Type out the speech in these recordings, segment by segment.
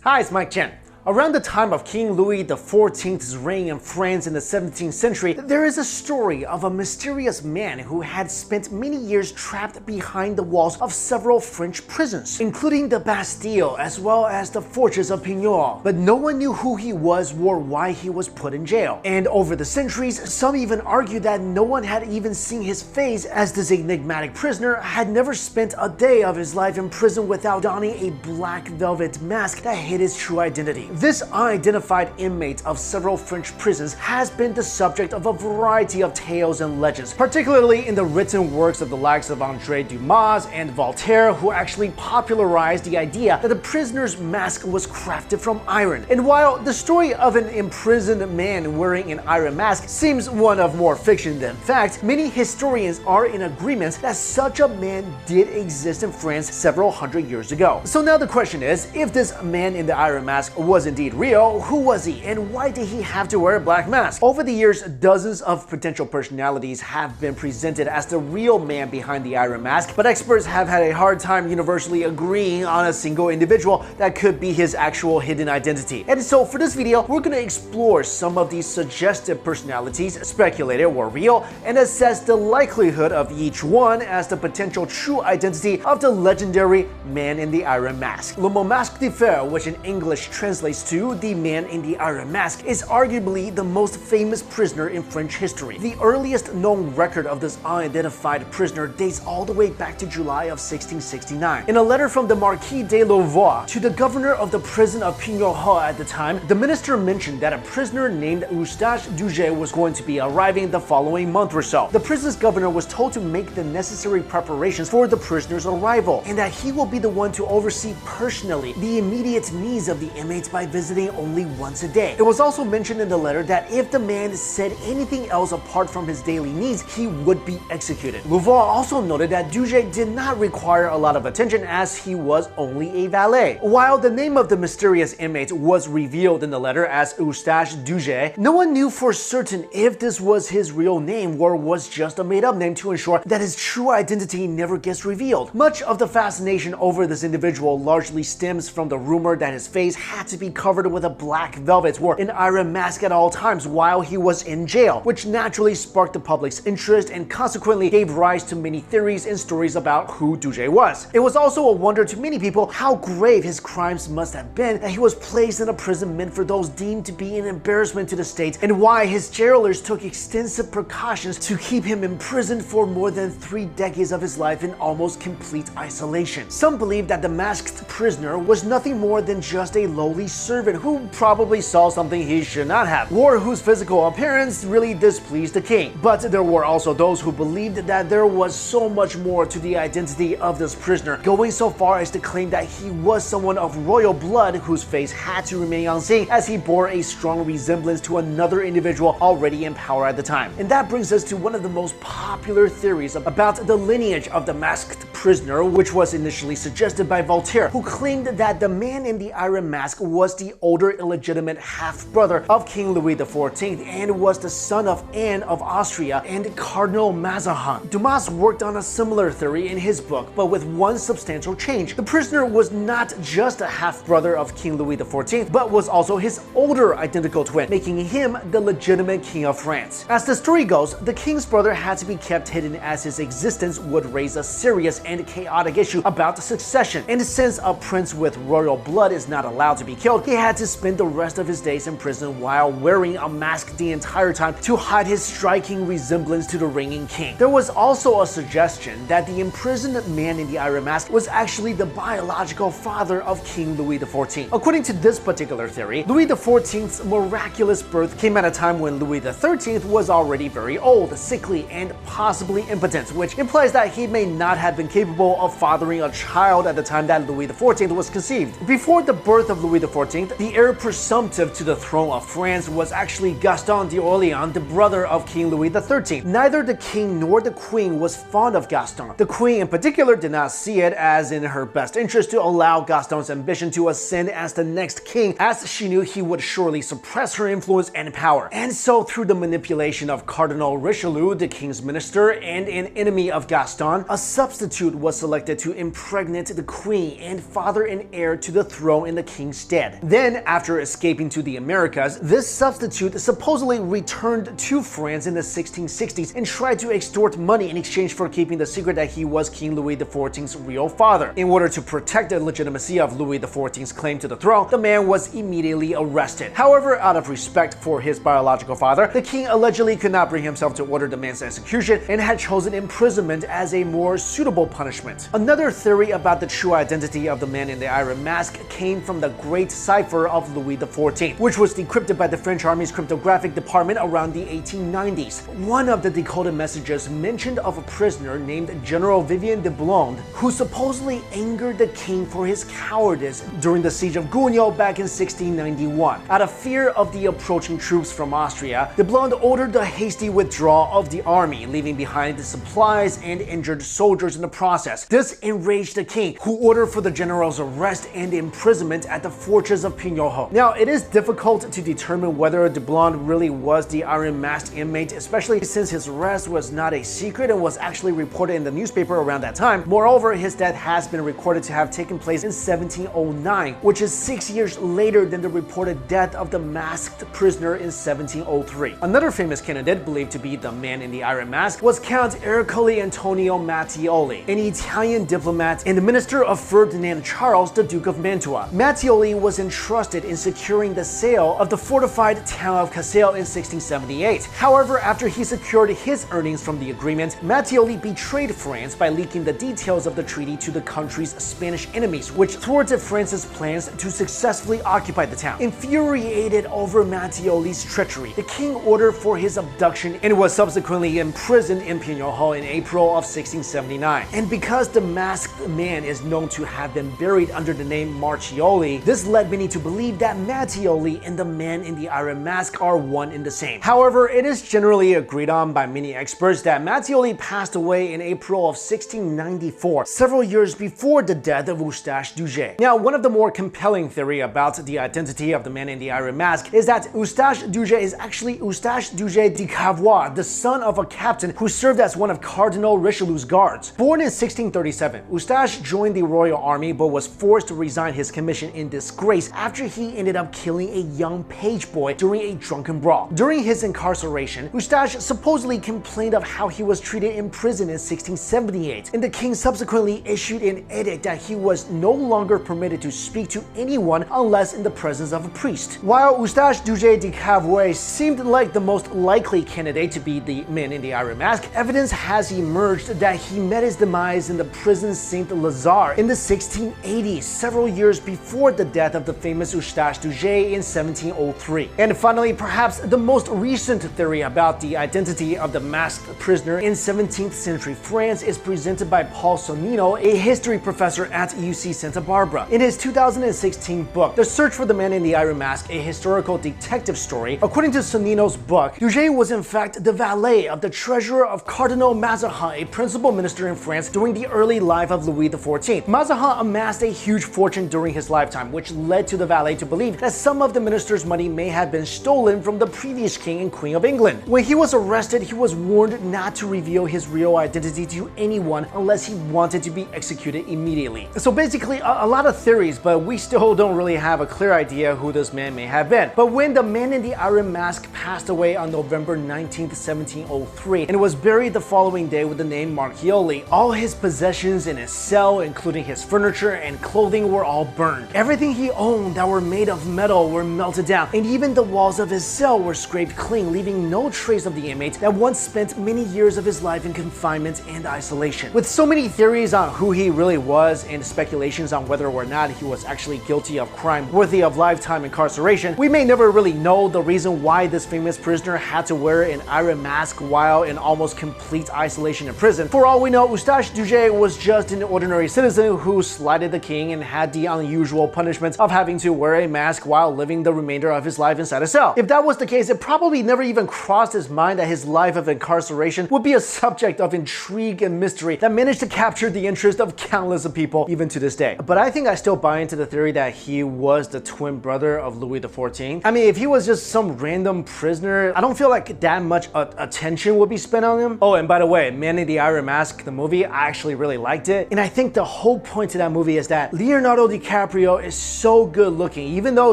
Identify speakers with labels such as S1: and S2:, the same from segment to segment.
S1: Hi, it's Mike Chen. Around the time of King Louis XIV's reign in France in the 17th century, there is a story of a mysterious man who had spent many years trapped behind the walls of several French prisons, including the Bastille as well as the fortress of Pignerol. But no one knew who he was or why he was put in jail. And over the centuries, some even argue that no one had even seen his face, as this enigmatic prisoner had never spent a day of his life in prison without donning a black velvet mask that hid his true identity. This unidentified inmate of several French prisons has been the subject of a variety of tales and legends, particularly in the written works of the likes of André Dumas and Voltaire, who actually popularized the idea that the prisoner's mask was crafted from iron. And while the story of an imprisoned man wearing an iron mask seems one of more fiction than fact, many historians are in agreement that such a man did exist in France several hundred years ago. So now the question is, if this man in the iron mask was indeed real, who was he and why did he have to wear a black mask? Over the years, dozens of potential personalities have been presented as the real man behind the iron mask, but experts have had a hard time universally agreeing on a single individual that could be his actual hidden identity. And so for this video, we're going to explore some of these suggested personalities, speculated or real, and assess the likelihood of each one as the potential true identity of the legendary man in the iron mask. Le Masque de Fer, which in English translates to the man in the iron mask, is arguably the most famous prisoner in French history. The earliest known record of this unidentified prisoner dates all the way back to July of 1669. In a letter from the Marquis de Louvois to the governor of the prison of Pignerol at the time, the minister mentioned that a prisoner named Eustache Duget was going to be arriving the following month or so. The prison's governor was told to make the necessary preparations for the prisoner's arrival, and that he will be the one to oversee personally the immediate needs of the inmates by visiting only once a day. It was also mentioned in the letter that if the man said anything else apart from his daily needs, he would be executed. Louvois also noted that Duget did not require a lot of attention as he was only a valet. While the name of the mysterious inmate was revealed in the letter as Eustache Duget, no one knew for certain if this was his real name or was just a made-up name to ensure that his true identity never gets revealed. Much of the fascination over this individual largely stems from the rumor that his face had to be covered with a black velvet or an iron mask at all times while he was in jail, which naturally sparked the public's interest and consequently gave rise to many theories and stories about who Duget was. It was also a wonder to many people how grave his crimes must have been that he was placed in a prison meant for those deemed to be an embarrassment to the state, and why his jailers took extensive precautions to keep him imprisoned for more than 3 decades of his life in almost complete isolation. Some believe that the masked prisoner was nothing more than just a lowly servant who probably saw something he should not have, or whose physical appearance really displeased the king. But there were also those who believed that there was so much more to the identity of this prisoner, going so far as to claim that he was someone of royal blood whose face had to remain unseen as he bore a strong resemblance to another individual already in power at the time. And that brings us to one of the most popular theories about the lineage of the masked prisoner, which was initially suggested by Voltaire, who claimed that the man in the iron mask was the older illegitimate half-brother of King Louis XIV and was the son of Anne of Austria and Cardinal Mazarin. Dumas worked on a similar theory in his book, but with one substantial change. The prisoner was not just a half-brother of King Louis XIV, but was also his older identical twin, making him the legitimate king of France. As the story goes, the king's brother had to be kept hidden as his existence would raise a serious and chaotic issue about the succession, and since a prince with royal blood is not allowed to be killed, he had to spend the rest of his days in prison while wearing a mask the entire time to hide his striking resemblance to the reigning king. There was also a suggestion that the imprisoned man in the iron mask was actually the biological father of King Louis XIV. According to this particular theory, Louis XIV's miraculous birth came at a time when Louis XIII was already very old, sickly, and possibly impotent, which implies that he may not have been capable of fathering a child at the time that Louis XIV was conceived. Before the birth of Louis XIV, the heir presumptive to the throne of France was actually Gaston d'Orléans, the brother of King Louis XIII. Neither the king nor the queen was fond of Gaston. The queen in particular did not see it as in her best interest to allow Gaston's ambition to ascend as the next king, as she knew he would surely suppress her influence and power. And so through the manipulation of Cardinal Richelieu, the king's minister and an enemy of Gaston, a substitute substitute was selected to impregnate the queen and father an heir to the throne in the king's stead. Then, after escaping to the Americas, this substitute supposedly returned to France in the 1660s and tried to extort money in exchange for keeping the secret that he was King Louis XIV's real father. In order to protect the legitimacy of Louis XIV's claim to the throne, the man was immediately arrested. However, out of respect for his biological father, the king allegedly could not bring himself to order the man's execution and had chosen imprisonment as a more suitable punishment. Another theory about the true identity of the man in the iron mask came from the Great Cipher of Louis XIV, which was decrypted by the French Army's cryptographic department around the 1890s. One of the decoded messages mentioned of a prisoner named General Vivien de Blonde, who supposedly angered the king for his cowardice during the siege of Gugno back in 1691. Out of fear of the approaching troops from Austria, de Blonde ordered the hasty withdrawal of the army, leaving behind the supplies and injured soldiers in the process. This enraged the king, who ordered for the general's arrest and imprisonment at the fortress of Pignerol. Now, it is difficult to determine whether de Blonde really was the Iron Masked inmate, especially since his arrest was not a secret and was actually reported in the newspaper around that time. Moreover, his death has been recorded to have taken place in 1709, which is 6 years later than the reported death of the masked prisoner in 1703. Another famous candidate believed to be the man in the iron mask was Count Ercole Antonio Mattioli, an Italian diplomat and minister of Ferdinand Charles, the Duke of Mantua. Mattioli was entrusted in securing the sale of the fortified town of Casale in 1678. However, after he secured his earnings from the agreement, Mattioli betrayed France by leaking the details of the treaty to the country's Spanish enemies, which thwarted France's plans to successfully occupy the town. Infuriated over Mattioli's treachery, the king ordered for his abduction and was subsequently imprisoned in Pignerol in April of 1679. And because the masked man is known to have been buried under the name Marchioli, this led many to believe that Mattioli and the man in the iron mask are one and the same. However, it is generally agreed on by many experts that Mattioli passed away in April of 1694, several years before the death of Eustache Duguay. Now, one of the more compelling theories about the identity of the man in the iron mask is that Eustache Duguay is actually Eustache Duguay de Cavois, the son of a captain who served as one of Cardinal Richelieu's guards. Born in 1637, Eustache joined the royal army but was forced to resign his commission in disgrace after he ended up killing a young page boy during a drunken brawl. During his incarceration, Eustache supposedly complained of how he was treated in prison in 1678, and the king subsequently issued an edict that he was no longer permitted to speak to anyone unless in the presence of a priest. While Eustache Duguay de Cavois seemed like the most likely candidate to be the man in the iron mask, evidence has emerged that he met his demise in the prison Saint Lazare in the 1680s, several years before the death of the famous Eustache Duguay in 1703. And finally, perhaps the most recent theory about the identity of the masked prisoner in 17th century France is presented by Paul Sonnino, a history professor at UC Santa Barbara. In his 2016 book, The Search for the Man in the Iron Mask, a historical detective story, according to Sonnino's book, Duguay was in fact the valet of the treasurer of Cardinal Mazarin, a principal minister in France during the early life of Louis XIV. Mazarin amassed a huge fortune during his lifetime, which led to the valet to believe that some of the minister's money may have been stolen from the previous king and queen of England. When he was arrested, he was warned not to reveal his real identity to anyone unless he wanted to be executed immediately. So basically, a lot of theories, but we still don't really have a clear idea who this man may have been. But when the man in the iron mask passed away on November 19th, 1703, and was buried the following day with the name Marchioli, all his possessions in his cell, including his furniture and clothing, were all burned. Everything he owned that were made of metal were melted down, and even the walls of his cell were scraped clean, leaving no trace of the inmate that once spent many years of his life in confinement and isolation. With so many theories on who he really was and speculations on whether or not he was actually guilty of crime worthy of lifetime incarceration, we may never really know the reason why this famous prisoner had to wear an iron mask while in almost complete isolation in prison. For all we know, Eustache Duguay was just an ordinary citizen who slighted the king and had the unusual punishment of having to wear a mask while living the remainder of his life inside a cell. If that was the case, it probably never even crossed his mind that his life of incarceration would be a subject of intrigue and mystery that managed to capture the interest of countless of people even to this day. But I think I still buy into the theory that he was the twin brother of Louis XIV. I mean, if he was just some random prisoner, I don't feel like that much attention would be spent on him. Oh, and by the way, Man in the Iron Mask, the movie, I actually really liked it. And I think the whole point to that movie is that Leonardo DiCaprio is so good looking, even though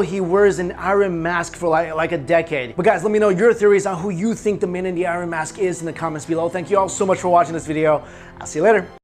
S1: he wears an iron mask for like a decade. But guys, let me know your theories on who you think the Man in the Iron Mask is in the comments below. Thank you all so much for watching this video. I'll see you later.